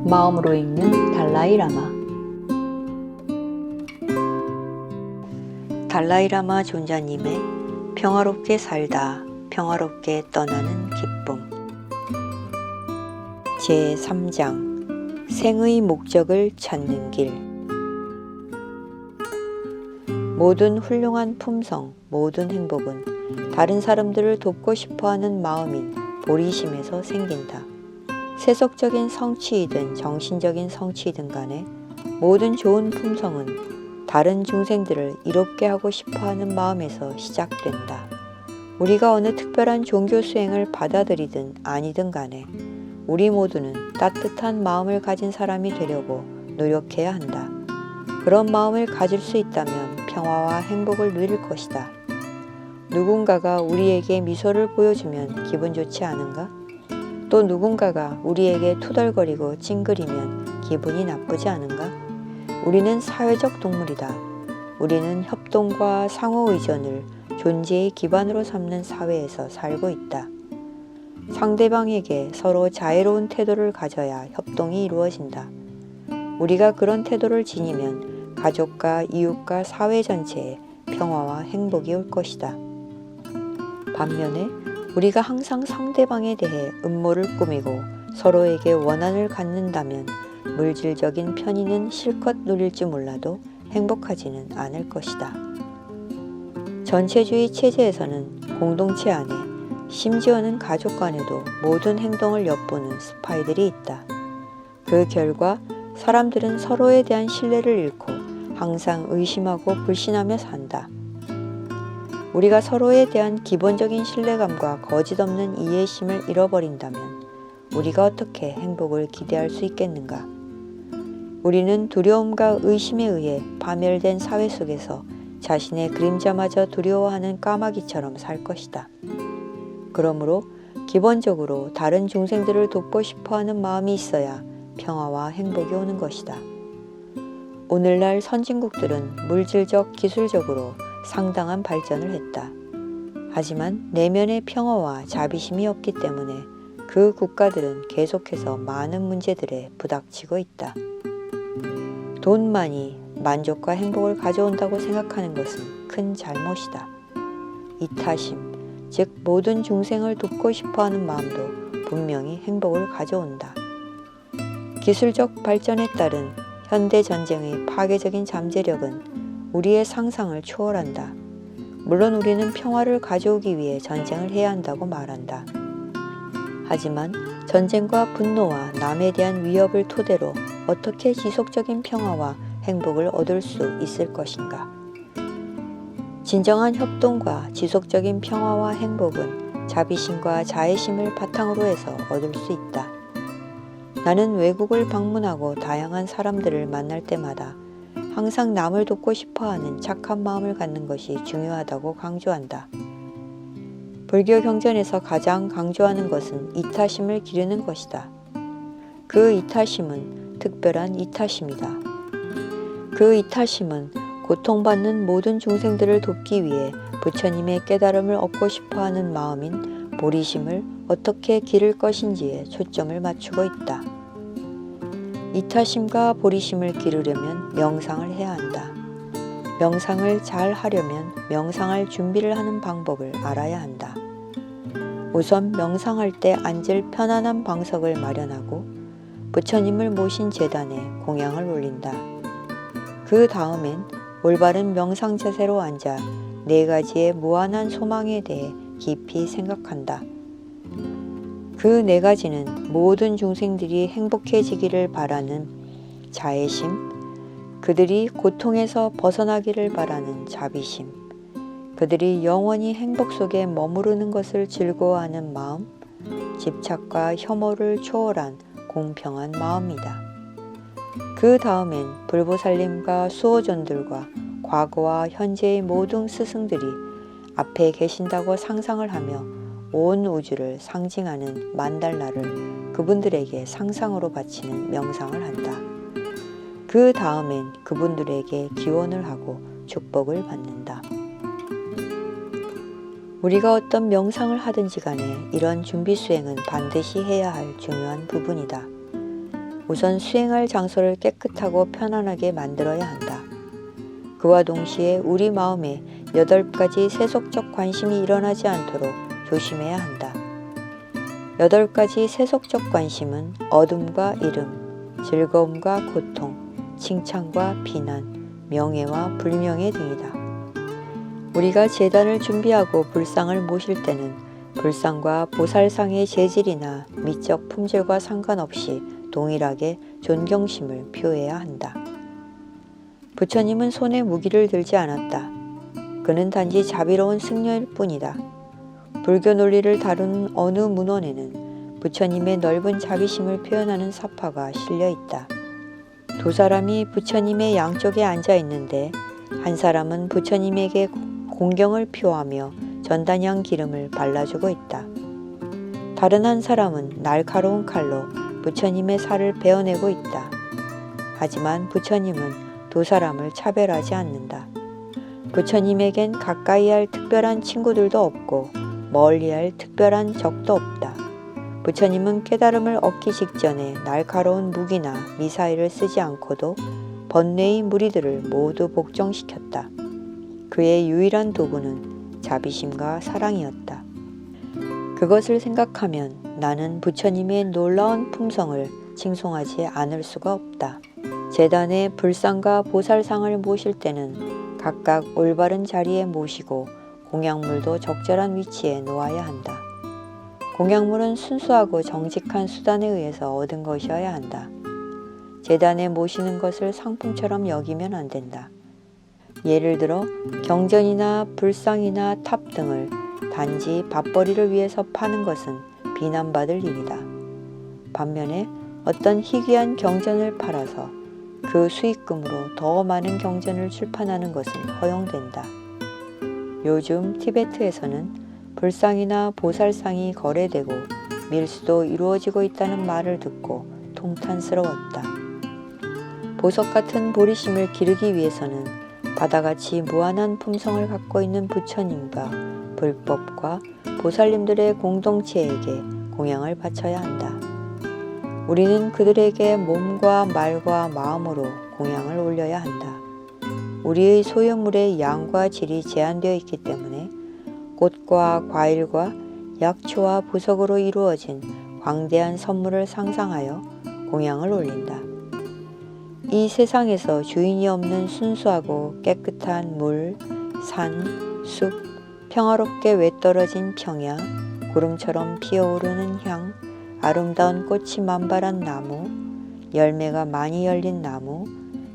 마음으로 읽는 달라이라마. 달라이라마 존자님의 평화롭게 살다 평화롭게 떠나는 기쁨. 제3장 생의 목적을 찾는 길. 모든 훌륭한 품성, 모든 행복은 다른 사람들을 돕고 싶어하는 마음인 보리심에서 생긴다. 세속적인 성취이든 정신적인 성취이든 간에 모든 좋은 품성은 다른 중생들을 이롭게 하고 싶어하는 마음에서 시작된다. 우리가 어느 특별한 종교 수행을 받아들이든 아니든 간에 우리 모두는 따뜻한 마음을 가진 사람이 되려고 노력해야 한다. 그런 마음을 가질 수 있다면 평화와 행복을 누릴 것이다. 누군가가 우리에게 미소를 보여주면 기분 좋지 않은가? 또 누군가가 우리에게 투덜거리고 찡그리면 기분이 나쁘지 않은가? 우리는 사회적 동물이다. 우리는 협동과 상호의존을 존재의 기반으로 삼는 사회에서 살고 있다. 상대방에게 서로 자애로운 태도를 가져야 협동이 이루어진다. 우리가 그런 태도를 지니면 가족과 이웃과 사회 전체에 평화와 행복이 올 것이다. 반면에 우리가 항상 상대방에 대해 음모를 꾸미고 서로에게 원한을 갖는다면 물질적인 편의는 실컷 누릴지 몰라도 행복하지는 않을 것이다. 전체주의 체제에서는 공동체 안에 심지어는 가족 간에도 모든 행동을 엿보는 스파이들이 있다. 그 결과 사람들은 서로에 대한 신뢰를 잃고 항상 의심하고 불신하며 산다. 우리가 서로에 대한 기본적인 신뢰감과 거짓 없는 이해심을 잃어버린다면 우리가 어떻게 행복을 기대할 수 있겠는가? 우리는 두려움과 의심에 의해 파멸된 사회 속에서 자신의 그림자마저 두려워하는 까마귀처럼 살 것이다. 그러므로 기본적으로 다른 중생들을 돕고 싶어하는 마음이 있어야 평화와 행복이 오는 것이다. 오늘날 선진국들은 물질적, 기술적으로 상당한 발전을 했다. 하지만 내면의 평화와 자비심이 없기 때문에 그 국가들은 계속해서 많은 문제들에 부닥치고 있다. 돈만이 만족과 행복을 가져온다고 생각하는 것은 큰 잘못이다. 이타심, 즉 모든 중생을 돕고 싶어하는 마음도 분명히 행복을 가져온다. 기술적 발전에 따른 현대 전쟁의 파괴적인 잠재력은 우리의 상상을 초월한다. 물론 우리는 평화를 가져오기 위해 전쟁을 해야 한다고 말한다. 하지만 전쟁과 분노와 남에 대한 위협을 토대로 어떻게 지속적인 평화와 행복을 얻을 수 있을 것인가? 진정한 협동과 지속적인 평화와 행복은 자비심과 자애심을 바탕으로 해서 얻을 수 있다. 나는 외국을 방문하고 다양한 사람들을 만날 때마다 항상 남을 돕고 싶어하는 착한 마음을 갖는 것이 중요하다고 강조한다. 불교 경전에서 가장 강조하는 것은 이타심을 기르는 것이다. 그 이타심은 특별한 이타심이다. 그 이타심은 고통받는 모든 중생들을 돕기 위해 부처님의 깨달음을 얻고 싶어하는 마음인 보리심을 어떻게 기를 것인지에 초점을 맞추고 있다. 이타심과 보리심을 기르려면 명상을 해야 한다. 명상을 잘 하려면 명상할 준비를 하는 방법을 알아야 한다. 우선 명상할 때 앉을 편안한 방석을 마련하고 부처님을 모신 제단에 공양을 올린다. 그 다음엔 올바른 명상 자세로 앉아 4가지의 무한한 소망에 대해 깊이 생각한다. 그 4가지는 모든 중생들이 행복해지기를 바라는 자애심, 그들이 고통에서 벗어나기를 바라는 자비심, 그들이 영원히 행복 속에 머무르는 것을 즐거워하는 마음, 집착과 혐오를 초월한 공평한 마음이다. 그 다음엔 불보살님과 수호존들과 과거와 현재의 모든 스승들이 앞에 계신다고 상상을 하며 온 우주를 상징하는 만달라를 그분들에게 상상으로 바치는 명상을 한다. 그 다음엔 그분들에게 기원을 하고 축복을 받는다. 우리가 어떤 명상을 하든지 간에 이런 준비 수행은 반드시 해야 할 중요한 부분이다. 우선 수행할 장소를 깨끗하고 편안하게 만들어야 한다. 그와 동시에 우리 마음에 8가지 세속적 관심이 일어나지 않도록 조심해야 한다. 8가지 세속적 관심은 어둠과 이름, 즐거움과 고통, 칭찬과 비난, 명예와 불명예 등이다. 우리가 제단을 준비하고 불상을 모실 때는 불상과 보살상의 재질이나 미적 품질과 상관없이 동일하게 존경심을 표해야 한다. 부처님은 손에 무기를 들지 않았다. 그는 단지 자비로운 승려일 뿐이다. 불교 논리를 다루는 어느 문헌에는 부처님의 넓은 자비심을 표현하는 사파가 실려 있다. 두 사람이 부처님의 양쪽에 앉아 있는데 한 사람은 부처님에게 공경을 표하며 전단향 기름을 발라주고 있다. 다른 한 사람은 날카로운 칼로 부처님의 살을 베어내고 있다. 하지만 부처님은 두 사람을 차별하지 않는다. 부처님에겐 가까이 할 특별한 친구들도 없고 멀리 할 특별한 적도 없다. 부처님은 깨달음을 얻기 직전에 날카로운 무기나 미사일을 쓰지 않고도 번뇌의 무리들을 모두 복종시켰다. 그의 유일한 도구는 자비심과 사랑이었다. 그것을 생각하면 나는 부처님의 놀라운 품성을 칭송하지 않을 수가 없다. 제단에 불상과 보살상을 모실 때는 각각 올바른 자리에 모시고 공양물도 적절한 위치에 놓아야 한다. 공양물은 순수하고 정직한 수단에 의해서 얻은 것이어야 한다. 제단에 모시는 것을 상품처럼 여기면 안 된다. 예를 들어 경전이나 불상이나 탑 등을 단지 밥벌이를 위해서 파는 것은 비난받을 일이다. 반면에 어떤 희귀한 경전을 팔아서 그 수익금으로 더 많은 경전을 출판하는 것은 허용된다. 요즘 티베트에서는 불상이나 보살상이 거래되고 밀수도 이루어지고 있다는 말을 듣고 통탄스러웠다. 보석 같은 보리심을 기르기 위해서는 바다같이 무한한 품성을 갖고 있는 부처님과 불법과 보살님들의 공동체에게 공양을 바쳐야 한다. 우리는 그들에게 몸과 말과 마음으로 공양을 올려야 한다. 우리의 소유물의 양과 질이 제한되어 있기 때문에 꽃과 과일과 약초와 부석으로 이루어진 광대한 선물을 상상하여 공양을 올린다. 이 세상에서 주인이 없는 순수하고 깨끗한 물, 산, 숲, 평화롭게 외떨어진 평야, 구름처럼 피어오르는 향, 아름다운 꽃이 만발한 나무, 열매가 많이 열린 나무,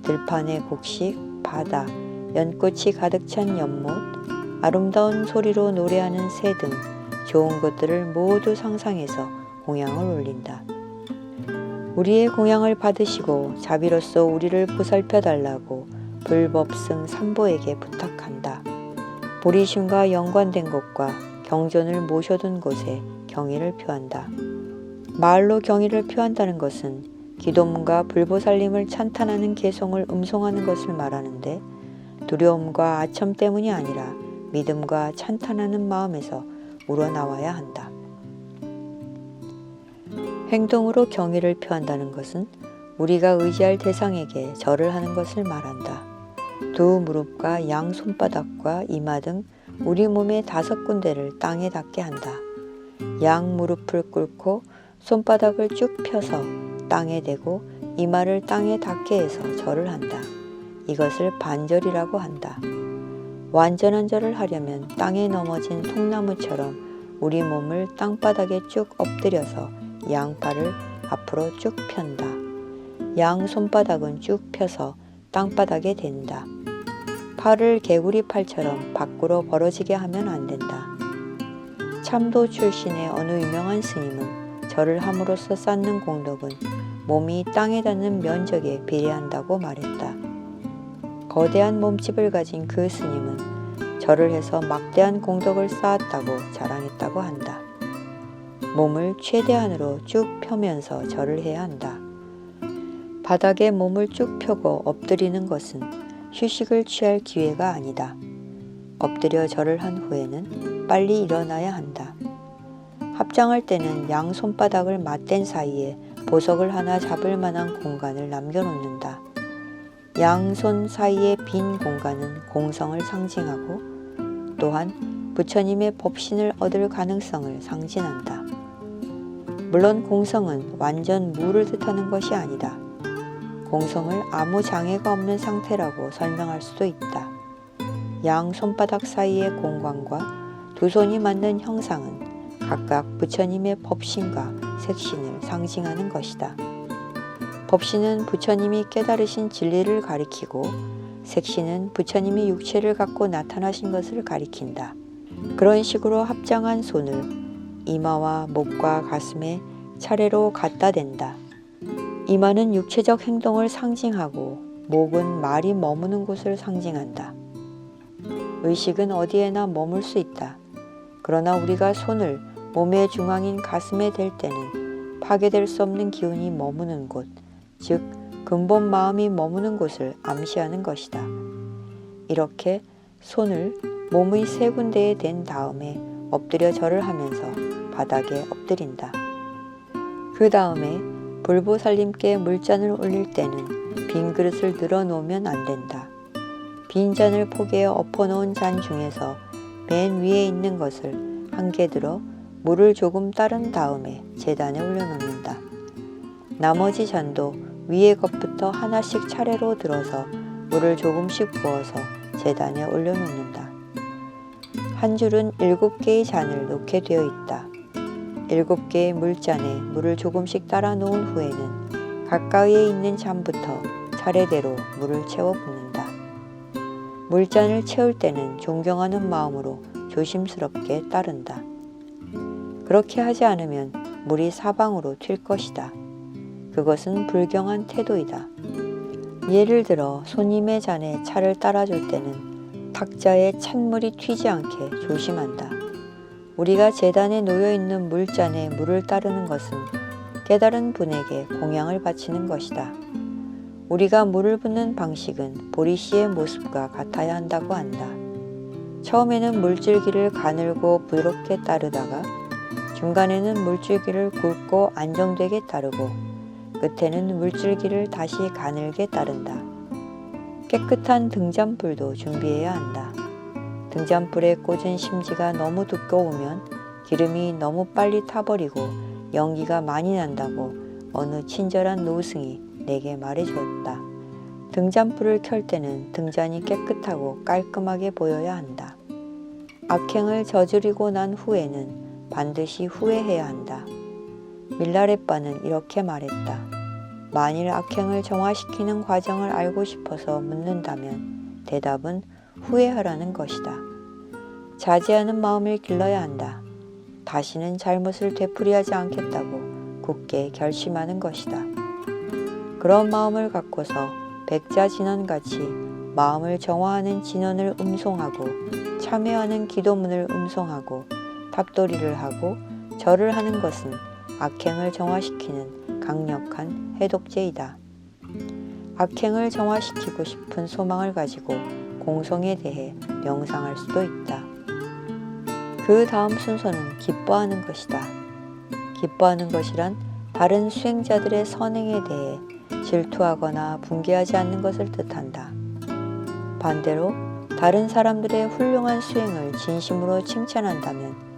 들판의 곡식, 바다, 연꽃이 가득 찬 연못, 아름다운 소리로 노래하는 새 등 좋은 것들을 모두 상상해서 공양을 올린다. 우리의 공양을 받으시고 자비로서 우리를 보살펴 달라고 불법승 삼보에게 부탁한다. 보리심과 연관된 곳과 경전을 모셔둔 곳에 경의를 표한다. 말로 경의를 표한다는 것은 기도문과 불보살님을 찬탄하는 개송을 음송하는 것을 말하는데 두려움과 아첨 때문이 아니라 믿음과 찬탄하는 마음에서 우러나와야 한다. 행동으로 경의를 표한다는 것은 우리가 의지할 대상에게 절을 하는 것을 말한다. 두 무릎과 양 손바닥과 이마 등 우리 몸의 5군데를 땅에 닿게 한다. 양 무릎을 꿇고 손바닥을 쭉 펴서 땅에 대고 이마를 땅에 닿게 해서 절을 한다. 이것을 반절이라고 한다. 완전한 절을 하려면 땅에 넘어진 통나무처럼 우리 몸을 땅바닥에 쭉 엎드려서 양팔을 앞으로 쭉 편다. 양 손바닥은 쭉 펴서 땅바닥에 댄다. 팔을 개구리 팔처럼 밖으로 벌어지게 하면 안 된다. 참도 출신의 어느 유명한 스님은 절을 함으로써 쌓는 공덕은 몸이 땅에 닿는 면적에 비례한다고 말했다. 거대한 몸집을 가진 그 스님은 절을 해서 막대한 공덕을 쌓았다고 자랑했다고 한다. 몸을 최대한으로 쭉 펴면서 절을 해야 한다. 바닥에 몸을 쭉 펴고 엎드리는 것은 휴식을 취할 기회가 아니다. 엎드려 절을 한 후에는 빨리 일어나야 한다. 합장할 때는 양 손바닥을 맞댄 사이에 보석을 하나 잡을 만한 공간을 남겨놓는다. 양손 사이의 빈 공간은 공성을 상징하고 또한 부처님의 법신을 얻을 가능성을 상징한다. 물론 공성은 완전 무를 뜻하는 것이 아니다. 공성을 아무 장애가 없는 상태라고 설명할 수도 있다. 양 손바닥 사이의 공간과 두 손이 맞는 형상은 각각 부처님의 법신과 색신을 상징하는 것이다. 법신은 부처님이 깨달으신 진리를 가리키고 색신은 부처님이 육체를 갖고 나타나신 것을 가리킨다. 그런 식으로 합장한 손을 이마와 목과 가슴에 차례로 갖다 댄다. 이마는 육체적 행동을 상징하고 목은 말이 머무는 곳을 상징한다. 의식은 어디에나 머물 수 있다. 그러나 우리가 손을 몸의 중앙인 가슴에 댈 때는 파괴될 수 없는 기운이 머무는 곳, 즉 근본 마음이 머무는 곳을 암시하는 것이다. 이렇게 손을 몸의 세 군데에 댄 다음에 엎드려 절을 하면서 바닥에 엎드린다. 그 다음에 불보살님께 물잔을 올릴 때는 빈 그릇을 늘어놓으면 안 된다. 빈 잔을 포개어 엎어놓은 잔 중에서 맨 위에 있는 것을 한 개 들어 물을 조금 따른 다음에 제단에 올려놓는다. 나머지 잔도 위에 것부터 하나씩 차례로 들어서 물을 조금씩 부어서 제단에 올려놓는다. 한 줄은 7개의 잔을 놓게 되어 있다. 7개의 물잔에 물을 조금씩 따라 놓은 후에는 가까이에 있는 잔부터 차례대로 물을 채워 붓는다. 물잔을 채울 때는 존경하는 마음으로 조심스럽게 따른다. 그렇게 하지 않으면 물이 사방으로 튈 것이다. 그것은 불경한 태도이다. 예를 들어 손님의 잔에 차를 따라줄 때는 탁자에 찬물이 튀지 않게 조심한다. 우리가 제단에 놓여있는 물잔에 물을 따르는 것은 깨달은 분에게 공양을 바치는 것이다. 우리가 물을 붓는 방식은 보리씨의 모습과 같아야 한다고 한다. 처음에는 물줄기를 가늘고 부드럽게 따르다가 중간에는 물줄기를 굵고 안정되게 따르고 끝에는 물줄기를 다시 가늘게 따른다. 깨끗한 등잔불도 준비해야 한다. 등잔불에 꽂은 심지가 너무 두꺼우면 기름이 너무 빨리 타버리고 연기가 많이 난다고 어느 친절한 노승이 내게 말해주었다. 등잔불을 켤 때는 등잔이 깨끗하고 깔끔하게 보여야 한다. 악행을 저지르고 난 후에는 반드시 후회해야 한다. 밀라레빠는 이렇게 말했다. 만일 악행을 정화시키는 과정을 알고 싶어서 묻는다면 대답은 후회하라는 것이다. 자제하는 마음을 길러야 한다. 다시는 잘못을 되풀이하지 않겠다고 굳게 결심하는 것이다. 그런 마음을 갖고서 백자진언같이 마음을 정화하는 진언을 음송하고 참여하는 기도문을 음송하고 탑도리를 하고 절을 하는 것은 악행을 정화시키는 강력한 해독제이다. 악행을 정화시키고 싶은 소망을 가지고 공성에 대해 명상할 수도 있다. 그 다음 순서는 기뻐하는 것이다. 기뻐하는 것이란 다른 수행자들의 선행에 대해 질투하거나 분개하지 않는 것을 뜻한다. 반대로 다른 사람들의 훌륭한 수행을 진심으로 칭찬한다면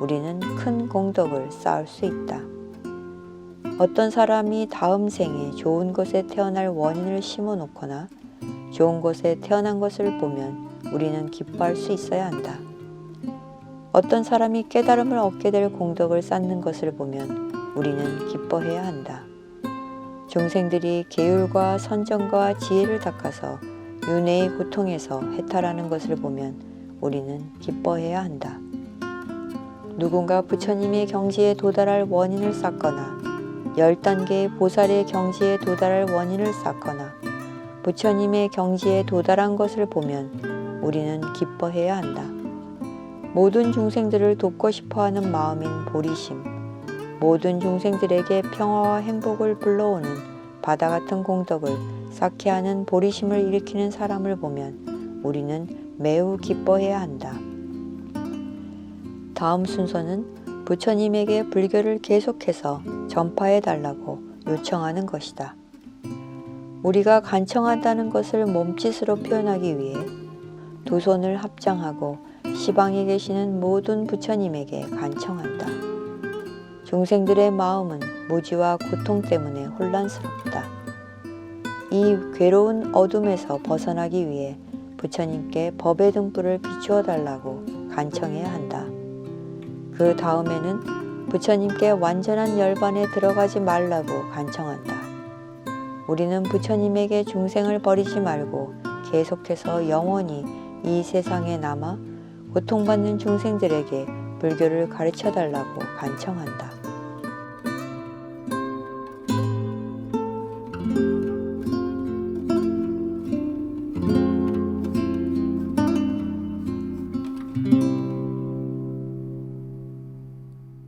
우리는 큰 공덕을 쌓을 수 있다. 어떤 사람이 다음 생에 좋은 곳에 태어날 원인을 심어 놓거나 좋은 곳에 태어난 것을 보면 우리는 기뻐할 수 있어야 한다. 어떤 사람이 깨달음을 얻게 될 공덕을 쌓는 것을 보면 우리는 기뻐해야 한다. 중생들이 계율과 선정과 지혜를 닦아서 윤회의 고통에서 해탈하는 것을 보면 우리는 기뻐해야 한다. 누군가 부처님의 경지에 도달할 원인을 쌓거나 10단계의 보살의 경지에 도달할 원인을 쌓거나 부처님의 경지에 도달한 것을 보면 우리는 기뻐해야 한다. 모든 중생들을 돕고 싶어하는 마음인 보리심, 모든 중생들에게 평화와 행복을 불러오는 바다 같은 공덕을 쌓게 하는 보리심을 일으키는 사람을 보면 우리는 매우 기뻐해야 한다. 다음 순서는 부처님에게 불교를 계속해서 전파해 달라고 요청하는 것이다. 우리가 간청한다는 것을 몸짓으로 표현하기 위해 두 손을 합장하고 시방에 계시는 모든 부처님에게 간청한다. 중생들의 마음은 무지와 고통 때문에 혼란스럽다. 이 괴로운 어둠에서 벗어나기 위해 부처님께 법의 등불을 비추어 달라고 간청해야 한다. 그 다음에는 부처님께 완전한 열반에 들어가지 말라고 간청한다. 우리는 부처님에게 중생을 버리지 말고 계속해서 영원히 이 세상에 남아 고통받는 중생들에게 불교를 가르쳐 달라고 간청한다.